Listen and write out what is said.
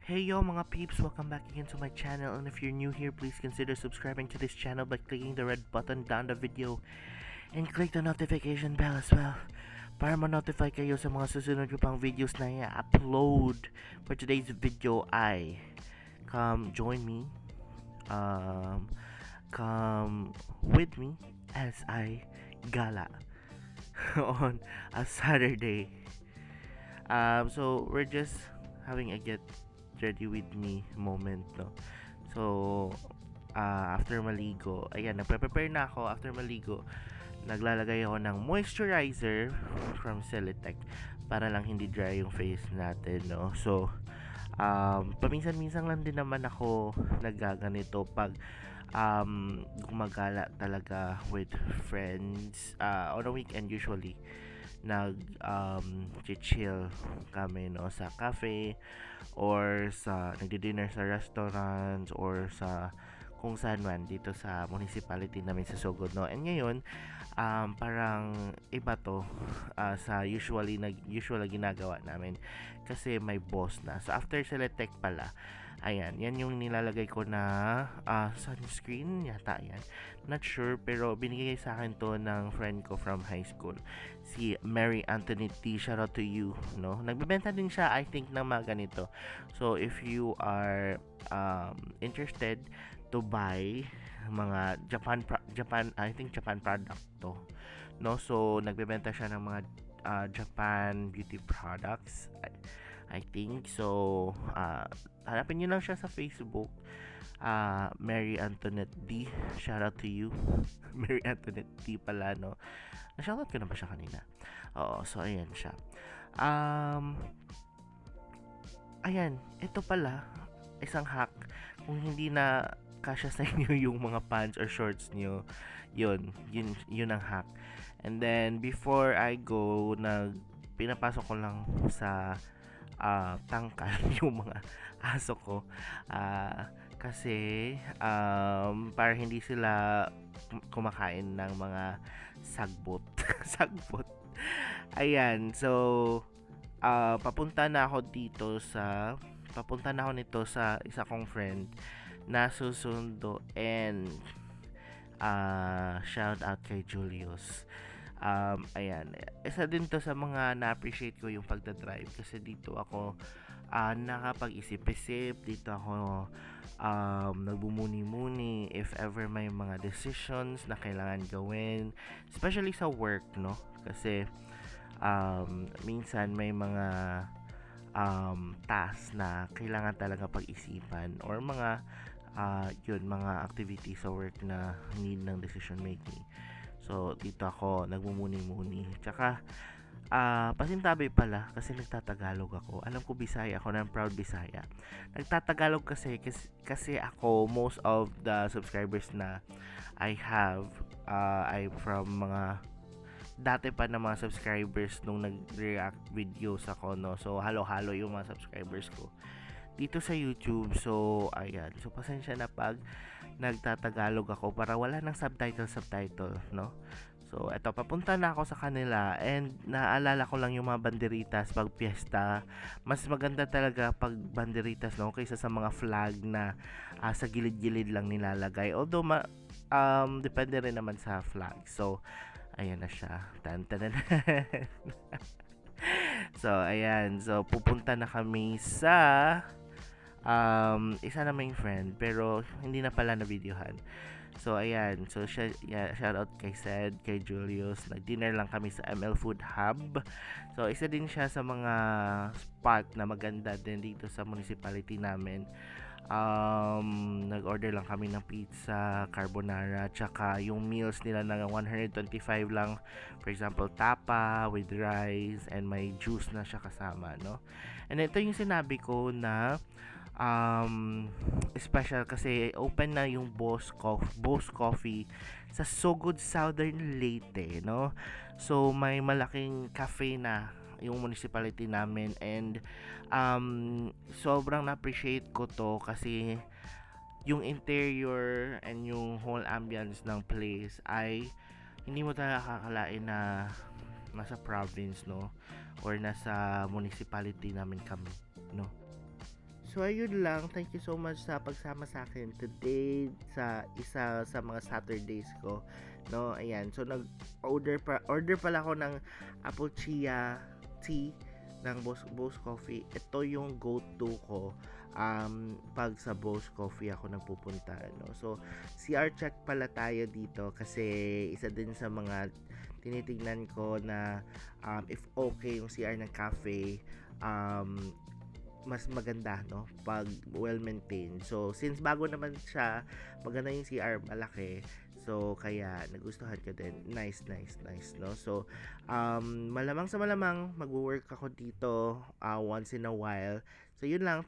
Hey yo mga peeps, welcome back again to my channel, and if you're new here, please consider subscribing to this channel by clicking the red button down the video and click the notification bell as well para ma-notify kayo sa mga susunod ko pang videos na i-upload. For today's video ay come join me, um, come with me as I gala on a Saturday. So we're just having a get ready with me moment, no? So, after maligo, ayan, nagpe-prepare na ako. After maligo, naglalagay ako ng moisturizer from Celetec para lang hindi dry yung face natin, no? So, paminsan-minsan lang din naman ako nagaganito pag gumagala talaga with friends. On a weekend usually chill kami, no, sa cafe or sa nagdi-dinner sa restaurants or sa kung saan man dito sa municipality namin sa Sogod, no. And ngayon parang iba to sa usual na ginagawa namin kasi may boss na. So after Seletec pala, ayan, yan yung nilalagay ko na sunscreen yata yan. Not sure, pero binigay sa akin to ng friend ko from high school, si Mary Antoinette T. Shout out to you, no? Nagbebenta din siya, I think, ng mga ganito. So if you are interested to buy mga Japan, I think Japan product to, no? So nagbebenta siya ng mga Japan beauty products, I think. So hanapin niyo lang siya sa Facebook, Mary Antoinette D. Shout out to you. Mary Antoinette D pala, no? Na-shoutout ko na ba siya kanina? Oo, so ayan siya. Ayan, ito pala, isang hack. Kung hindi na kasya sa inyo yung mga pants or shorts niyo, yun ang hack. And then, before I go, pinapasok ko lang sa tangkal yung mga aso ko. Kasi para hindi sila kumakain ng mga sagbot. Sagbot. Ayan, so papunta na ako nito sa isa kong friend na susundo, and shout out kay Julius. Ayan, isa din to sa mga na-appreciate ko yung pagdadrive kasi dito ako nakapag-isip-isip, dito ako nagbumuni-muni if ever may mga decisions na kailangan gawin, especially sa work, no? Kasi minsan may mga task na kailangan talaga pag-isipan or mga mga activities sa work na need ng decision making. So dito ako nagmumuni-muni. Tsaka pasintabi pala kasi nagtatagalog ako. Alam ko Bisaya ako, ng proud Bisaya. Nagtatagalog kasi ako, most of the subscribers na I have ay from mga dati pa na mga subscribers nung nag-react videos ako, no. So halo-halo yung mga subscribers ko dito sa YouTube. So ayan, so pasensya na pag nagtatagalog ako para wala ng subtitle, no. So eto, papunta na ako sa kanila, and naalala ko lang yung mga banderitas pag piyesta. Mas maganda talaga pag banderitas, no, kaysa sa mga flag na sa gilid-gilid lang nilalagay. Although depende rin naman sa flag. So ayan na siya. Tan tan. So ayan, so pupunta na kami sa isa na main friend pero hindi na pala na videohan. So ayan, so shout out kay Sed, kay Julius. Nag-dinner lang kami sa ML Food Hub. So isa din siya sa mga spot na maganda din dito sa municipality namin. Nag-order lang kami ng pizza, carbonara, tsaka yung meals nila na 125 lang. For example, tapa with rice and may juice na siya kasama, no? And ito yung sinabi ko na special kasi open na yung Boss Coffee sa Sogod Southern Leyte, no? So may malaking cafe na yung municipality namin, and sobrang na-appreciate ko to kasi yung interior and yung whole ambience ng place ay hindi mo talaga kakalain na nasa province, no, or nasa municipality namin kami, no. So ayun lang, thank you so much sa pagsama sa akin today sa isa sa mga Saturdays ko. No, ayan. So order pala ako ng apple chia tea ng Boss Coffee. Ito yung go-to ko pag sa Boss Coffee ako nagpupunta, no. So CR check pala tayo dito kasi isa din sa mga tinitingnan ko na if okay yung CR ng cafe, um, mas maganda, no, pag well maintained. So since bago naman siya, maganda yung CR, malaki, so kaya nagustuhan ko din. Nice, no. So malamang sa malamang magwo-work ako dito once in a while. So yun lang.